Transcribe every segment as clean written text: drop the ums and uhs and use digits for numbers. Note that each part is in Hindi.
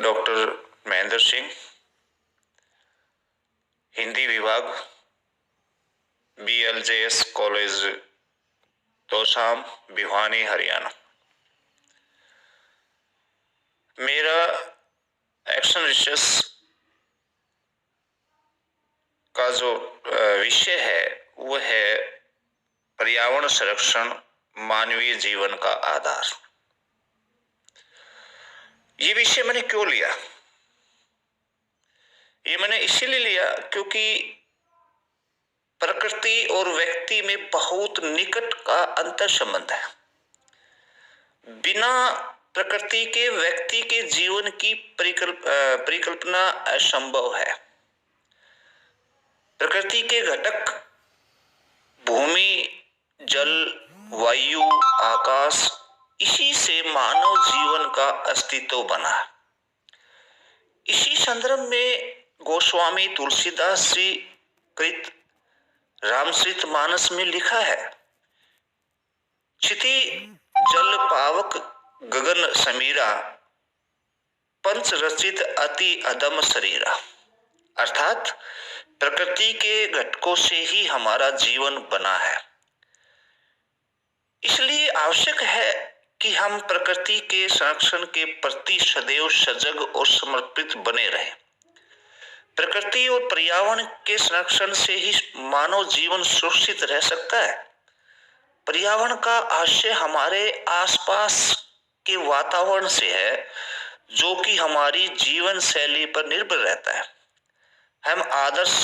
डॉक्टर महेंद्र सिंह, हिंदी विभाग, BLJS कॉलेज तोशाम, भिवानी, हरियाणा। मेरा एक्शन रिसर्च का जो विषय है वो है पर्यावरण संरक्षण, मानवीय जीवन का आधार। ये विषय मैंने क्यों लिया? ये मैंने इसीलिए लिया क्योंकि प्रकृति और व्यक्ति में बहुत निकट का अंतर संबंध है। बिना प्रकृति के व्यक्ति के जीवन की परिकल्पना असंभव है। प्रकृति के घटक भूमि, जल, वायु, आकाश, इसी से मानव जीवन का अस्तित्व बना है। इसी संदर्भ में गोस्वामी तुलसीदास जी कृत रामचरितमानस में लिखा है, क्षिति जल पावक गगन समीरा, पंच रचित अति अदम शरीरा। अर्थात प्रकृति के घटकों से ही हमारा जीवन बना है। इसलिए आवश्यक है कि हम प्रकृति के संरक्षण के प्रति सदैव सजग और समर्पित बने रहें। प्रकृति और पर्यावरण के संरक्षण से ही मानव जीवन सुरक्षित रह सकता है। पर्यावरण का आशय हमारे आसपास के वातावरण से है, जो कि हमारी जीवन शैली पर निर्भर रहता है। हम आदर्श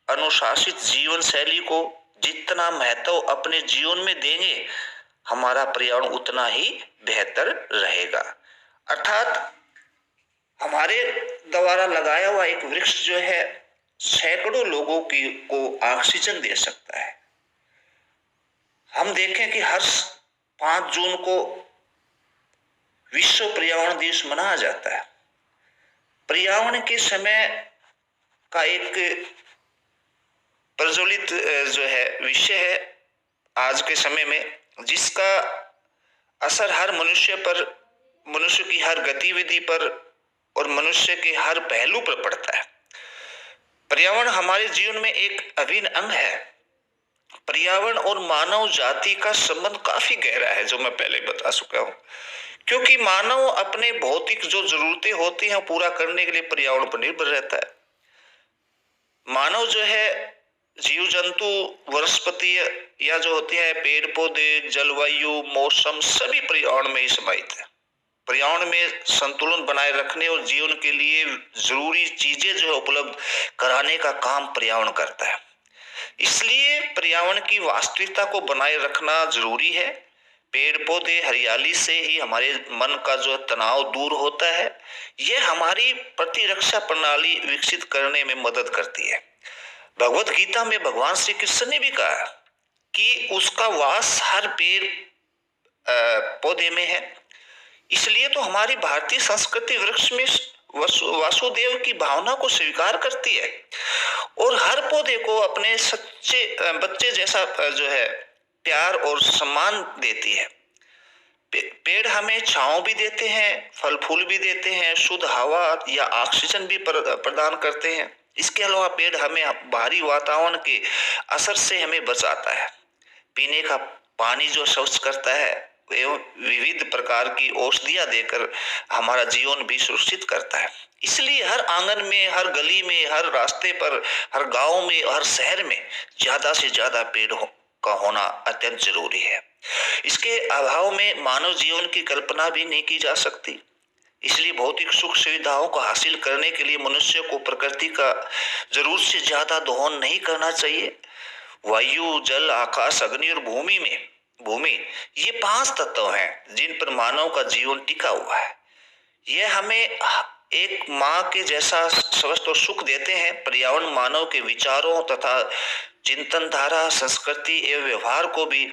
अनुशासित जीवन शैली को जितना महत्व अपने जीवन में देंगे, हमारा पर्यावरण उतना ही बेहतर रहेगा। अर्थात हमारे द्वारा लगाया हुआ एक वृक्ष जो है सैकड़ों लोगों को ऑक्सीजन दे सकता है। हम देखें कि हर 5 जून को विश्व पर्यावरण दिवस मनाया जाता है। पर्यावरण के समय का एक प्रज्वलित जो है विषय है आज के समय में, जिसका असर हर मनुष्य पर, मनुष्य की हर गतिविधि पर और मनुष्य के हर पहलू पर पड़ता है। पर्यावरण हमारे जीवन में एक अभिन्न अंग है। पर्यावरण और मानव जाति का संबंध काफी गहरा है, जो मैं पहले बता चुका हूं। क्योंकि मानव अपने भौतिक जो जरूरतें होती हैं पूरा करने के लिए पर्यावरण पर निर्भर रहता है। मानव जो है जीव जंतु, वनस्पति या जो होती है पेड़ पौधे, जलवायु, मौसम, सभी पर्यावरण में ही समाहित है। पर्यावरण में संतुलन बनाए रखने और जीवन के लिए जरूरी चीजें जो है उपलब्ध कराने का काम पर्यावरण करता है। इसलिए पर्यावरण की वास्तविकता को बनाए रखना जरूरी है। पेड़ पौधे, हरियाली से ही हमारे मन का जो तनाव दूर होता है। यह हमारी प्रतिरक्षा प्रणाली विकसित करने में मदद करती है। भगवत गीता में भगवान श्री कृष्ण ने भी कहा कि उसका वास हर पेड़ पौधे में है। इसलिए तो हमारी भारतीय संस्कृति वृक्ष में वासुदेव की भावना को स्वीकार करती है और हर पौधे को अपने सच्चे बच्चे जैसा जो है प्यार और सम्मान देती है। पेड़ हमें छांव भी देते हैं, फल फूल भी देते हैं, शुद्ध हवा या ऑक्सीजन भी प्रदान करते हैं। इसके अलावा पेड़ हमें बाहरी वातावरण के असर से हमें बचाता है। पीने का पानी जो स्वच्छ करता है एवं विविध प्रकार की औषधियां देकर हमारा जीवन भी सुरक्षित करता है। इसलिए हर आंगन में, हर गली में, हर रास्ते पर, हर गांव में, हर शहर में ज्यादा से ज्यादा पेड़ का होना अत्यंत जरूरी है। इसके अभाव में मानव जीवन की कल्पना भी नहीं की जा सकती। इसलिए भौतिक सुख सुविधाओं को हासिल करने के लिए मनुष्य को प्रकृति का जरूरत से ज्यादा दोहन नहीं करना चाहिए। वायु, जल, आकाश, अग्नि और भूमि ये 5 तत्व हैं जिन पर मानव का जीवन टिका हुआ है। यह हमें एक माँ के जैसा स्वस्थ और सुख देते हैं। पर्यावरण मानव के विचारों तथा चिंतन धारा, संस्कृति एवं व्यवहार को भी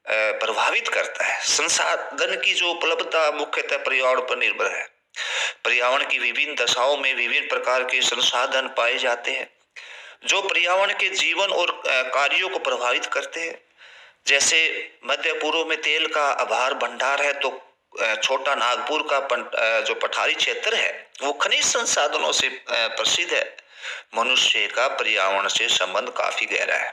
प्रभावित करता है। संसाधन की जो उपलब्धता मुख्यतः पर्यावरण पर निर्भर है। पर्यावरण की विभिन्न दशाओं में विभिन्न प्रकार के संसाधन पाए जाते हैं जो पर्यावरण के जीवन और कार्यों को प्रभावित करते हैं। जैसे मध्य पूर्व में तेल का अपार भंडार है, तो छोटा नागपुर का जो पठारी क्षेत्र है वो खनिज संसाधनों से प्रसिद्ध है। मनुष्य का पर्यावरण से संबंध काफी गहरा है,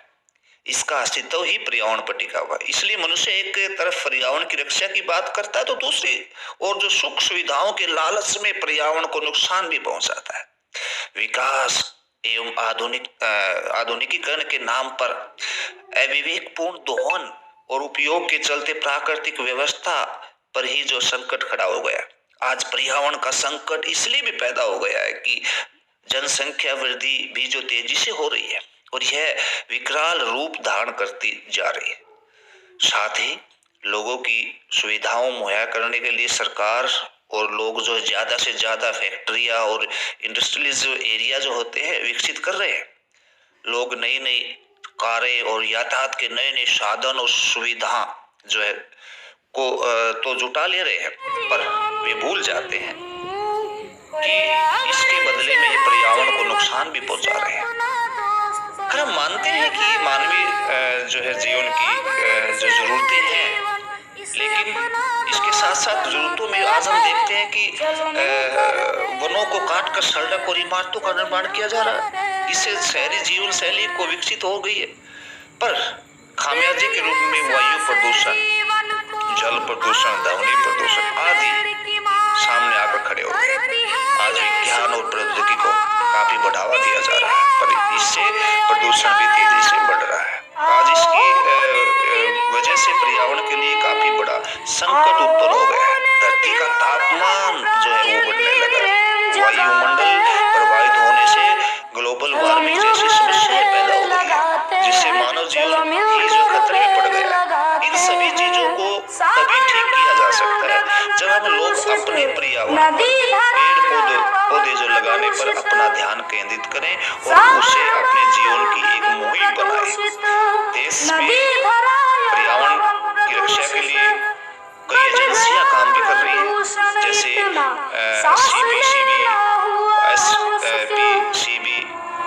इसका अस्तित्व ही पर्यावरण पर टिका हुआ है। इसलिए मनुष्य एक तरफ पर्यावरण की रक्षा की बात करता है तो दूसरी और जो सुख सुविधाओं के लालच में पर्यावरण को नुकसान भी पहुंचाता है। विकास एवं आधुनिकीकरण के नाम पर अविवेकपूर्ण दोहन और उपयोग के चलते प्राकृतिक व्यवस्था पर ही जो संकट खड़ा हो गया। आज पर्यावरण का संकट इसलिए भी पैदा हो गया है कि जनसंख्या वृद्धि भी जो तेजी से हो रही है और यह विकराल रूप धारण करती जा रही है। साथ ही लोगों की सुविधाओं मुहैया करने के लिए सरकार और लोग जो ज्यादा से ज्यादा फैक्ट्रियां और इंडस्ट्रियलिस्ट एरिया जो होते हैं विकसित कर रहे हैं। लोग नई नई कारें और यातायात के नए नए साधन और सुविधा जो है को तो जुटा ले रहे हैं, पर वे भूल जाते हैं कि इसके बदले में पर्यावरण को नुकसान भी पहुंचा रहे हैं। अगर हम मानते हैं कि मानवीय जो है जीवन की जो जरूरतें हैं, लेकिन इसके साथ साथ जरूरतों में आज हम देखते हैं कि वनों को काट कर सड़क और इमारतों का निर्माण किया जा रहा है। इससे शहरी जीवन शैली को विकसित हो गई है, पर खामियाजे के रूप में वायु प्रदूषण, जल प्रदूषण, ध्वनि प्रदूषण आदि सामने आकर खड़े हो गए। आज विज्ञान और प्रौद्योगिकी को काफी बढ़ावा दिया जा रहा है, पर इससे प्रदूषण भी तेजी से बढ़ रहा है। आज इसकी वजह से पर्यावरण के लिए काफी बड़ा संकट उत्पन्न हो गया है। धरती का तापमान जो है वो बढ़ने लगा है। वायुमंडल प्रभावित होने से ग्लोबल वार्मिंग जैसी समस्याएं पैदा हो गई है, जिससे मानव जीवन ही जो खतरे में पड़ गया है। इन सभी चीजों को तभी ठीक किया जा सकता है जब हम लोग अपने पर्यावरण पेड़ पौधे जो लगाने पर अपना ध्यान केंद्रित करें और उसे अपने जीवन की एक मुहिम बनाएं। देश में पर्यावरण की रक्षा के लिए कई एजेंसियां काम भी कर रही हैं, जैसे CPCB, SPCB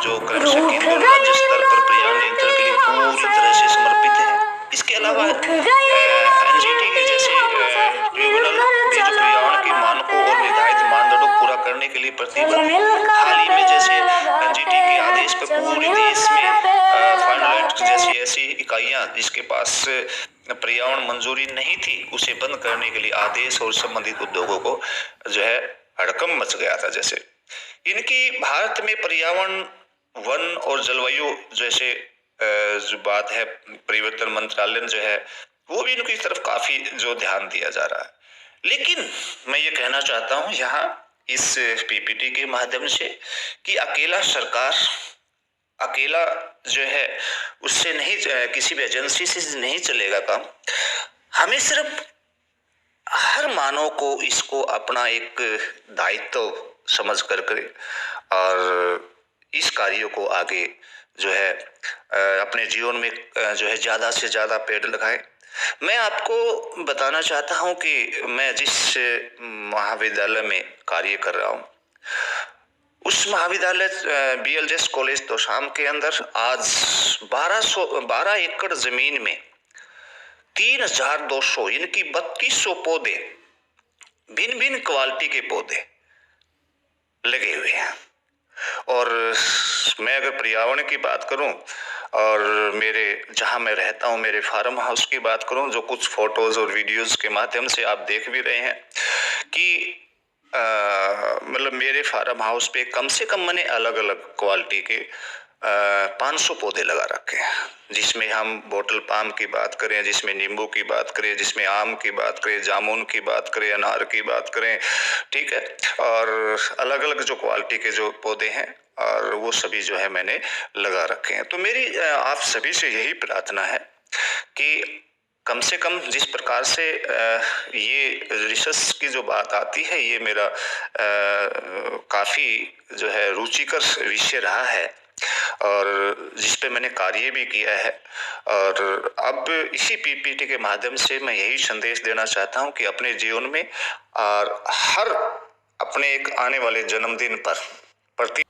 जो क्रमशः केंद्र और राज्य स्तर पर पर्यावरण नियंत्रण के लिए पूरी तरह से समर्पित है। इसके अलावा NGT के जैसे ट्रिब्यूनल भी जो पर्यावरण के मानकों और निर्धारित मानदंडों को पूरा करने के लिए प्रतिबद्ध। हाल ही में जैसे NGT के आदेश पर पूरे देश में फाइनलाइट जैसी ऐसी इकाइयां जिसके पास पर्यावरण मंजूरी नहीं थी उसे बंद करने के लिए आदेश और संबंधित उद्योगों को जो है हड़कंप मच गया था। जैसे इनकी भारत में पर्यावरण, वन और जलवायु जैसे जो बात है परिवर्तन मंत्रालय जो है वो भी इनकी तरफ काफी जो ध्यान दिया जा रहा है। लेकिन मैं ये कहना चाहता हूँ यहाँ इस PPT के माध्यम से कि अकेला जो है उससे नहीं, किसी भी एजेंसी से नहीं चलेगा काम। हमें सिर्फ हर मानव को इसको अपना एक दायित्व समझ कर करे और इस कार्यों को आगे जो है अपने जीवन में जो है ज्यादा से ज्यादा पेड़ लगाएं। मैं आपको बताना चाहता हूं कि मैं जिस महाविद्यालय में कार्य कर रहा हूं उस महाविद्यालय BLJS कॉलेज तोशाम के अंदर आज 12 एकड़ जमीन में 3200 यानी कि 3200 पौधे, भिन्न भिन्न क्वालिटी के पौधे लगे हुए हैं। और मैं अगर पर्यावरण की बात करूं और मेरे जहां मैं रहता हूं मेरे फार्म हाउस की बात करूं, जो कुछ फोटोज और वीडियोस के माध्यम से आप देख भी रहे हैं कि मतलब मेरे फार्म हाउस पे कम से कम मैंने अलग अलग क्वालिटी के 500 पौधे लगा रखे हैं, जिसमें हम बोतल पाम की बात करें, जिसमें नींबू की बात करें, जिसमें आम की बात करें, जामुन की बात करें, अनार की बात करें, ठीक है। और अलग अलग जो क्वालिटी के जो पौधे हैं और वो सभी जो है मैंने लगा रखे हैं। तो मेरी आप सभी से यही प्रार्थना है कि कम से कम जिस प्रकार से ये रिसर्च की जो बात आती है ये मेरा काफ़ी जो है रुचिकर विषय रहा है और जिस पे मैंने कार्य भी किया है। और अब इसी PPT के माध्यम से मैं यही संदेश देना चाहता हूँ कि अपने जीवन में और हर अपने एक आने वाले जन्मदिन पर प्रति